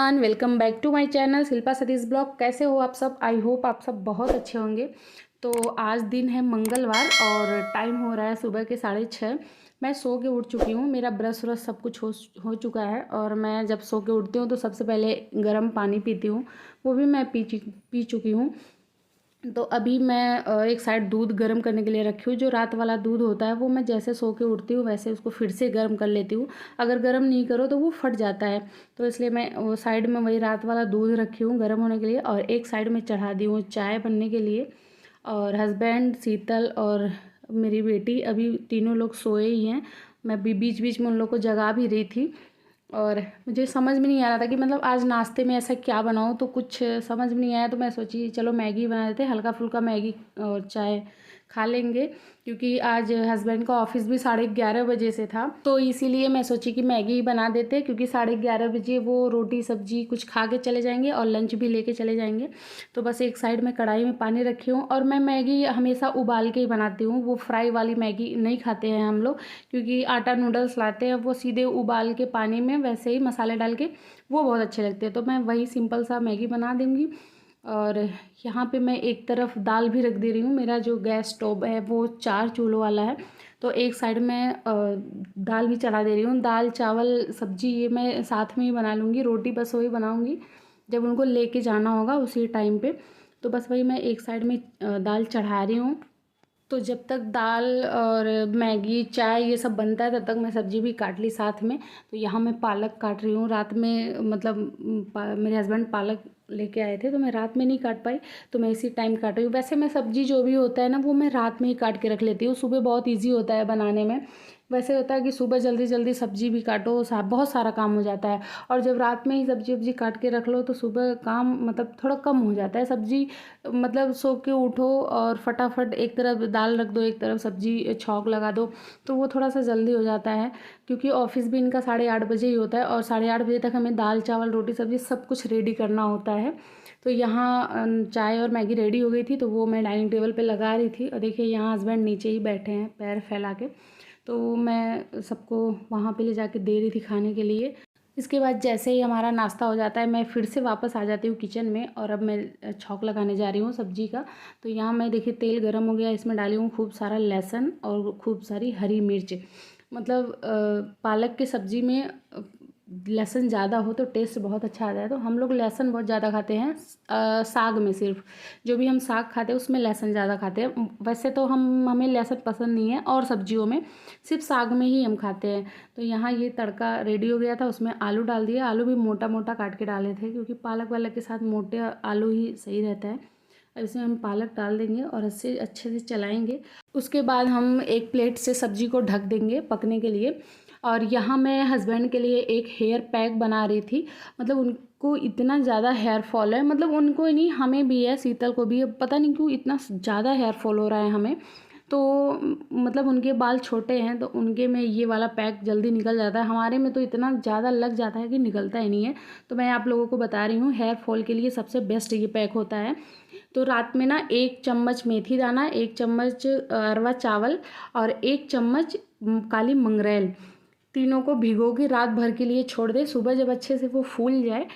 Everyone, welcome back to my channel Shilpa Satish blog. कैसे हो आप सब? आई होप आप सब बहुत अच्छे होंगे। तो आज दिन है मंगलवार और टाइम हो रहा है सुबह के 6:30। मैं सो के उठ चुकी हूँ। मेरा ब्रश व्रश सब कुछ हो चुका है और मैं जब सो के उठती हूँ तो सबसे पहले गर्म पानी पीती हूँ। वो भी मैं पी चुकी हूँ। तो अभी मैं एक साइड दूध गर्म करने के लिए रखी हूँ। जो रात वाला दूध होता है वो मैं जैसे सो के उठती हूँ वैसे उसको फिर से गर्म कर लेती हूँ। अगर गर्म नहीं करो तो वो फट जाता है, तो इसलिए मैं वो साइड में वही रात वाला दूध रखी हूँ गर्म होने के लिए। और एक साइड में चढ़ा दी हूँ चाय बनने के लिए। और हस्बैंड, शीतल और मेरी बेटी अभी तीनों लोग सोए ही हैं। मैं भी बीच बीच में उन लोग को जगा भी रही थी। और मुझे समझ में नहीं आ रहा था कि मतलब आज नाश्ते में ऐसा क्या बनाऊँ, तो कुछ समझ में नहीं आया। तो मैं सोची चलो मैगी बना देते, हल्का फुल्का मैगी और चाय खा लेंगे, क्योंकि आज हस्बैंड का ऑफिस भी 11:30 बजे से था। तो इसीलिए मैं सोची कि मैगी ही बना देते, क्योंकि 11:30 बजे वो रोटी सब्जी कुछ खा के चले जाएंगे और लंच भी लेके चले जाएंगे। तो बस एक साइड में कढ़ाई में पानी रखी हूँ। और मैं मैगी हमेशा उबाल के ही बनाती हूँ, वो फ्राई वाली मैगी नहीं खाते हैं हम लोग, क्योंकि आटा नूडल्स लाते हैं वो सीधे उबाल के पानी में वैसे ही मसाले डाल के वो बहुत अच्छे लगते हैं। तो मैं वही सिंपल सा मैगी बना दूँगी। और यहाँ पे मैं एक तरफ दाल भी रख दे रही हूँ। मेरा जो गैस स्टोव है वो 4 चूल्हों वाला है, तो एक साइड में दाल भी चढ़ा दे रही हूँ। दाल चावल सब्जी ये मैं साथ में ही बना लूँगी, रोटी बस वही बनाऊँगी जब उनको लेके जाना होगा उसी टाइम पे। तो बस वही मैं एक साइड में दाल चढ़ा रही हूँ। तो जब तक दाल और मैगी चाय ये सब बनता है तब तक मैं सब्ज़ी भी काट ली साथ में। तो यहाँ मैं पालक काट रही हूँ। रात में मतलब मेरे हस्बैंड पालक लेके आए थे तो मैं रात में नहीं काट पाई, तो मैं इसी टाइम काट रही हूँ। वैसे मैं सब्ज़ी जो भी होता है ना वो मैं रात में ही काट के रख लेती हूँ, सुबह बहुत ईजी होता है बनाने में। वैसे होता है कि सुबह जल्दी जल्दी सब्ज़ी भी काटो, बहुत सारा काम हो जाता है। और जब रात में ही सब्ज़ी वब्जी काट के रख लो तो सुबह काम मतलब थोड़ा कम हो जाता है। सब्ज़ी मतलब सो के उठो और फटाफट एक तरफ दाल रख दो, एक तरफ सब्ज़ी छौंक लगा दो, तो वो थोड़ा सा जल्दी हो जाता है। क्योंकि ऑफिस भी इनका 8:30 बजे ही होता है और 8:30 बजे तक हमें दाल चावल रोटी सब्ज़ी सब कुछ रेडी करना होता है। तो यहाँ चाय और मैगी रेडी हो गई थी, तो वो मैं डाइनिंग टेबल पे लगा रही थी। और देखिए यहाँ हस्बैंड नीचे ही बैठे हैं पैर फैला के, तो मैं सबको वहाँ पे ले जाके दे रही थी खाने के लिए। इसके बाद जैसे ही हमारा नाश्ता हो जाता है मैं फिर से वापस आ जाती हूँ किचन में, और अब मैं छौंक लगाने जा रही हूँ सब्जी का। तो यहाँ मैं देखिए तेल गरम हो गया, इसमें डाली हूँ खूब सारा लहसुन और खूब सारी हरी मिर्च। मतलब पालक की सब्ज़ी में लहसुन ज़्यादा हो तो टेस्ट बहुत अच्छा आता है। तो हम लोग लहसुन बहुत ज़्यादा खाते हैं साग में। सिर्फ जो भी हम साग खाते हैं उसमें लहसुन ज़्यादा खाते हैं। वैसे तो हमें लहसुन पसंद नहीं है और सब्जियों में, सिर्फ साग में ही हम खाते हैं। तो यहाँ ये तड़का रेडी हो गया था, उसमें आलू डाल दिया। आलू भी मोटा मोटा काट के डाले थे, क्योंकि पालक वालक के साथ मोटे आलू ही सही रहता है। अब इसमें हम पालक डाल देंगे और इससे अच्छे से चलाएंगे। उसके बाद हम एक प्लेट से सब्जी को ढक देंगे पकने के लिए। और यहाँ मैं हस्बैंड के लिए एक हेयर पैक बना रही थी। मतलब उनको इतना ज़्यादा हेयर फॉल है, मतलब उनको ही नहीं हमें भी है, शीतल को भी है, पता नहीं क्यों इतना ज़्यादा हेयर फॉल हो रहा है हमें। तो मतलब उनके बाल छोटे हैं तो उनके में ये वाला पैक जल्दी निकल जाता है, हमारे में तो इतना ज़्यादा लग जाता है कि निकलता ही नहीं है। तो मैं आप लोगों को बता रही हूँ हेयर फॉल के लिए सबसे बेस्ट ये पैक होता है। तो रात में ना 1 चम्मच मेथी दाना, 1 चम्मच अरवा चावल और 1 चम्मच काली मंगरेल, तीनों को भिगो के रात भर के लिए छोड़ दे। सुबह जब अच्छे से वो फूल जाए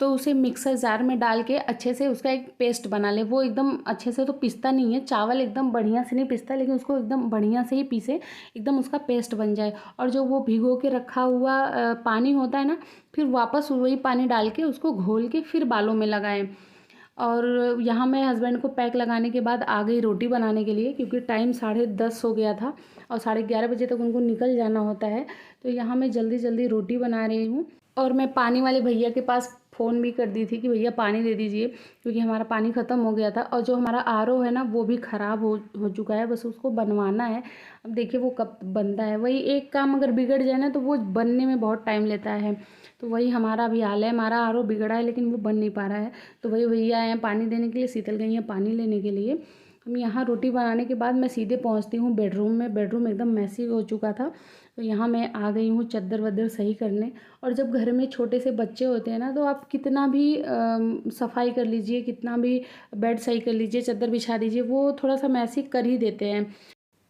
तो उसे मिक्सर जार में डाल के अच्छे से उसका एक पेस्ट बना ले। वो एकदम अच्छे से तो पिसता नहीं है, चावल एकदम बढ़िया से नहीं पिसता, लेकिन उसको एकदम बढ़िया से ही पीसे, एकदम उसका पेस्ट बन जाए। और जो वो भिगो के रखा हुआ पानी होता है ना, फिर वापस वही पानी डाल के उसको घोल के फिर बालों में लगाएं। और यहाँ मैं हस्बैंड को पैक लगाने के बाद आ गई रोटी बनाने के लिए, क्योंकि टाइम 10:30 हो गया था और 11:30 बजे तक उनको निकल जाना होता है। तो यहाँ मैं जल्दी जल्दी रोटी बना रही हूँ। और मैं पानी वाले भैया के पास फ़ोन भी कर दी थी कि भैया पानी दे दीजिए, क्योंकि हमारा पानी ख़त्म हो गया था। और जो हमारा आरओ है ना वो भी ख़राब हो चुका है, बस उसको बनवाना है। अब देखिए वो कब बनता है। वही एक काम अगर बिगड़ जाए ना तो वो बनने में बहुत टाइम लेता है। तो वही हमारा भी हाल है, हमारा आरओ बिगड़ा है लेकिन वो बन नहीं पा रहा है। तो वही भैया आए हैं पानी देने के लिए, शीतल गई हैं पानी लेने के लिए। हम यहाँ रोटी बनाने के बाद मैं सीधे पहुँचती हूँ बेडरूम में। बेडरूम एकदम मैसी हो चुका था, तो यहाँ मैं आ गई हूँ चद्दर वद्दर सही करने। और जब घर में छोटे से बच्चे होते हैं ना तो आप कितना भी सफाई कर लीजिए, कितना भी बेड सही कर लीजिए, चद्दर बिछा दीजिए, वो थोड़ा सा मैसी कर ही देते हैं।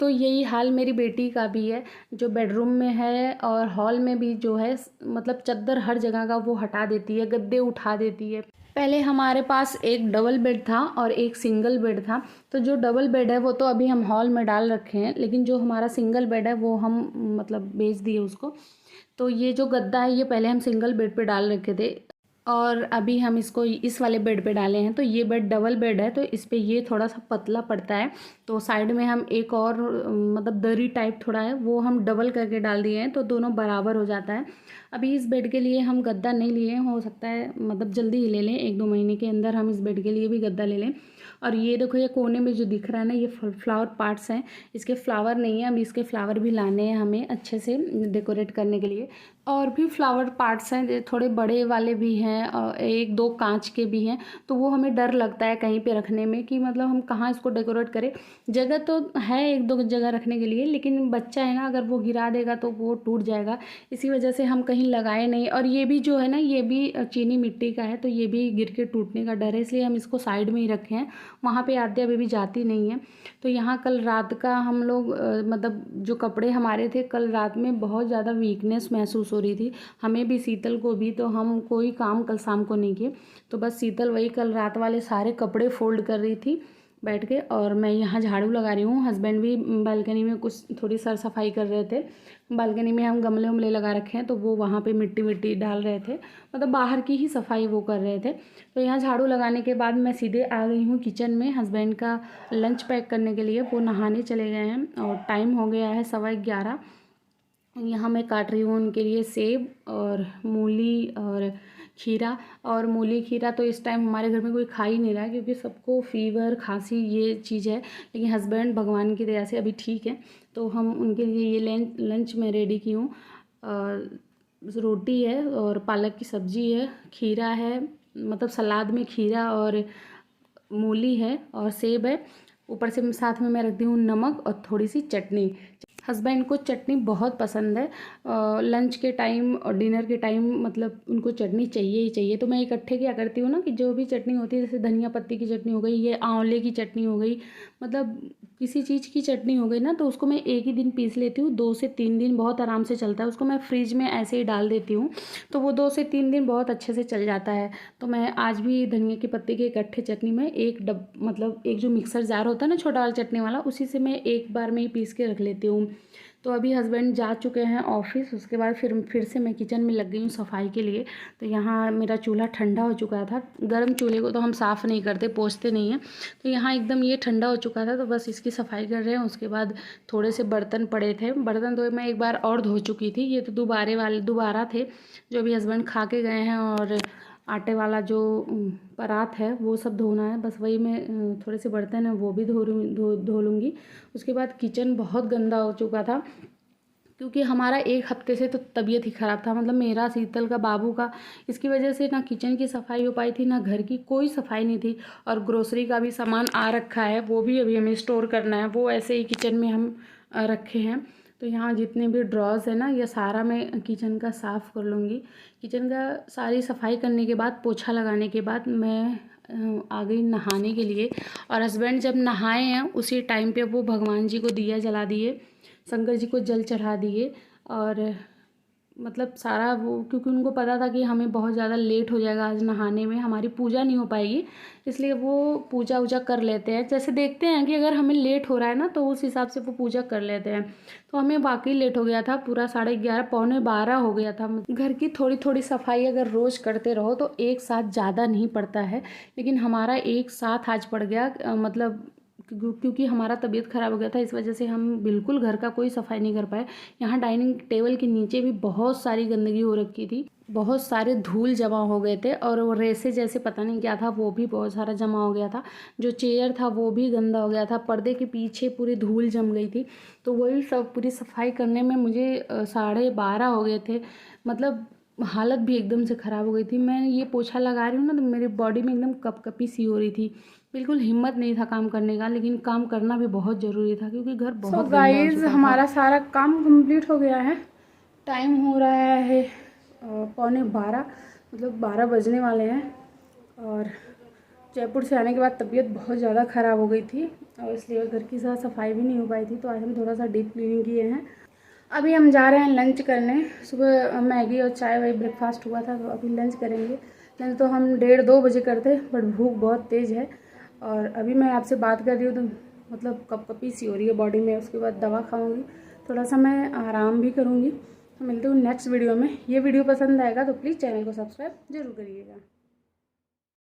तो यही हाल मेरी बेटी का भी है, जो बेडरूम में है और हॉल में भी जो है मतलब चद्दर हर जगह का वो हटा देती है, गद्दे उठा देती है। पहले हमारे पास एक डबल बेड था और एक सिंगल बेड था। तो जो डबल बेड है वो तो अभी हम हॉल में डाल रखे हैं, लेकिन जो हमारा सिंगल बेड है वो हम मतलब बेच दिए उसको। तो ये जो गद्दा है ये पहले हम सिंगल बेड पे डाल रखे थे और अभी हम इसको इस वाले बेड पे डाले हैं। तो ये बेड डबल बेड है, तो इस पे ये थोड़ा सा पतला पड़ता है। तो साइड में हम एक और मतलब दरी टाइप थोड़ा है वो हम डबल करके डाल दिए हैं, तो दोनों बराबर हो जाता है। अभी इस बेड के लिए हम गद्दा नहीं लिए, हो सकता है मतलब जल्दी ही ले लें, 1-2 महीने के अंदर हम इस बेड के लिए भी गद्दा ले लें। और ये देखो, ये कोने में जो दिख रहा है ना, ये फ्लावर पार्ट्स हैं, इसके फ्लावर नहीं है। अभी इसके फ्लावर भी लाने हैं हमें अच्छे से डेकोरेट करने के लिए। और भी फ्लावर पार्ट्स हैं, थोड़े बड़े वाले भी हैं और 1-2 कांच के भी हैं। तो वो हमें डर लगता है कहीं पे रखने में कि मतलब हम कहाँ इसको डेकोरेट करें। जगह तो है 1-2 जगह रखने के लिए, लेकिन बच्चा है ना, अगर वो गिरा देगा तो वो टूट जाएगा। इसी वजह से हम कहीं लगाए नहीं। और ये भी जो है ना, ये भी चीनी मिट्टी का है, तो ये भी गिर के टूटने का डर है, इसलिए हम इसको साइड में ही रखे हैं। वहाँ पे आद्या बेबी जाती नहीं है। तो यहाँ कल रात का हम लोग मतलब जो कपड़े हमारे थे, कल रात में बहुत ज़्यादा वीकनेस महसूस हो रही थी हमें भी, शीतल को भी। तो हम कोई काम कल शाम को नहीं किए। तो बस शीतल वही कल रात वाले सारे कपड़े फोल्ड कर रही थी बैठ के, और मैं यहाँ झाड़ू लगा रही हूँ। हस्बैंड भी बालकनी में कुछ थोड़ी सर सफाई कर रहे थे। बालकनी में हम गमले उमले लगा रखे हैं, तो वो वहाँ पे मिट्टी विट्टी डाल रहे थे, मतलब बाहर की ही सफाई वो कर रहे थे। तो यहाँ झाड़ू लगाने के बाद मैं सीधे आ गई हूँ किचन में हस्बैंड का लंच पैक करने के लिए। वो नहाने चले गए हैं और टाइम हो गया है 11:15। यहाँ मैं काट रही हूँ उनके लिए सेब और मूली और खीरा। और मूली खीरा तो इस टाइम हमारे घर में कोई खा ही नहीं रहा है, क्योंकि सबको फीवर खांसी ये चीज़ है। लेकिन हस्बैंड भगवान की दया से अभी ठीक है, तो हम उनके लिए ये लंच में रेडी की हूँ। रोटी है और पालक की सब्ज़ी है, खीरा है, मतलब सलाद में खीरा और मूली है और सेब है। ऊपर से साथ में मैं रख दी हूँ नमक और थोड़ी सी चटनी। हस्बैंड को चटनी बहुत पसंद है। लंच के टाइम और डिनर के टाइम मतलब उनको चटनी चाहिए ही चाहिए। तो मैं इकट्ठे क्या करती हूँ ना, कि जो भी चटनी होती है, जैसे धनिया पत्ती की चटनी हो गई, ये आंवले की चटनी हो गई, मतलब किसी चीज़ की चटनी हो गई ना, तो उसको मैं एक ही दिन पीस लेती हूँ। 2 से 3 दिन बहुत आराम से चलता है। उसको मैं फ्रिज में ऐसे ही डाल देती हूँ, तो वो 2 से 3 दिन बहुत अच्छे से चल जाता है। तो मैं आज भी धनिया की पत्ती के इकट्ठे चटनी में मतलब एक जो मिक्सर जार होता है ना छोटा वाला चटनी वाला, उसी से मैं एक बार में ही पीस के रख लेती हूँ। तो अभी हस्बैंड जा चुके हैं ऑफिस, उसके बाद फिर से मैं किचन में लग गई हूँ सफाई के लिए। तो यहाँ मेरा चूल्हा ठंडा हो चुका था। गर्म चूल्हे को तो हम साफ़ नहीं करते, पोंछते नहीं हैं। तो यहाँ एकदम ये ठंडा हो चुका था, तो बस इसकी सफाई कर रहे हैं। उसके बाद थोड़े से बर्तन पड़े थे, बर्तन तो मैं एक बार और धो चुकी थी। ये तो दोबारा थे, जो अभी हस्बैंड खा के गए हैं। और आटे वाला जो परात है वो सब धोना है, बस वही मैं थोड़े से बर्तन हैं वो भी धो लूँगी। उसके बाद किचन बहुत गंदा हो चुका था, क्योंकि हमारा 1 हफ्ते से तो तबीयत ही ख़राब था, मतलब मेरा, शीतल का, बाबू का। इसकी वजह से ना किचन की सफाई हो पाई थी, ना घर की कोई सफाई नहीं थी। और ग्रोसरी का भी सामान आ रखा है, वो भी अभी हमें स्टोर करना है, वो ऐसे ही किचन में हम रखे हैं। तो यहाँ जितने भी ड्रॉर्स है ना, ये सारा मैं किचन का साफ़ कर लूँगी। किचन का सारी सफाई करने के बाद, पोछा लगाने के बाद मैं आ गई नहाने के लिए। और हस्बैंड जब नहाए हैं उसी टाइम पे वो भगवान जी को दिया जला दिए, शंकर जी को जल चढ़ा दिए। और मतलब सारा वो, क्योंकि उनको पता था कि हमें बहुत ज़्यादा लेट हो जाएगा आज नहाने में, हमारी पूजा नहीं हो पाएगी, इसलिए वो पूजा वूजा कर लेते हैं। जैसे देखते हैं कि अगर हमें लेट हो रहा है ना, तो उस हिसाब से वो पूजा कर लेते हैं। तो हमें वाकई लेट हो गया था, पूरा 11:30 पौने 12 हो गया था। घर की थोड़ी थोड़ी सफाई अगर रोज़ करते रहो तो एक साथ ज़्यादा नहीं पड़ता है, लेकिन हमारा एक साथ आज पड़ गया। मतलब क्योंकि हमारा तबीयत ख़राब हो गया था, इस वजह से हम बिल्कुल घर का कोई सफाई नहीं कर पाए। यहाँ डाइनिंग टेबल के नीचे भी बहुत सारी गंदगी हो रखी थी, बहुत सारे धूल जमा हो गए थे, और वो रेसे जैसे पता नहीं क्या था वो भी बहुत सारा जमा हो गया था। जो चेयर था वो भी गंदा हो गया था, पर्दे के पीछे पूरी धूल जम गई थी। तो वही सब पूरी सफाई करने में मुझे 12:30 हो गए थे। मतलब हालत भी एकदम से ख़राब हो गई थी। मैं ये पोछा लगा रही हूँ ना, तो मेरी बॉडी में एकदम कपकपी सी हो रही थी, बिल्कुल हिम्मत नहीं था काम करने का, लेकिन काम करना भी बहुत ज़रूरी था क्योंकि घर बहुत गंदा हो चुका था। हमारा सारा काम कंप्लीट हो गया है। टाइम हो रहा है 11:15, मतलब 12 बजने वाले हैं। और जयपुर से आने के बाद तबीयत बहुत ज़्यादा ख़राब हो गई थी और इसलिए घर की साफ सफाई भी नहीं हो पाई थी, तो आज हम थोड़ा सा डीप क्लीनिंग किए हैं। अभी हम जा रहे हैं लंच करने। सुबह मैगी और चाय वाई ब्रेकफास्ट हुआ था, तो अभी लंच करेंगे। लंच तो हम 1:30-2 बजे करते, बट भूख बहुत तेज़ है। और अभी मैं आपसे बात कर रही हूँ तो मतलब कपकपी सी हो रही है बॉडी में। उसके बाद दवा खाऊंगी, थोड़ा सा मैं आराम भी करूँगी। तो मिलते हूँ नेक्स्ट वीडियो में। ये वीडियो पसंद आएगा तो प्लीज़ चैनल को सब्सक्राइब जरूर करिएगा।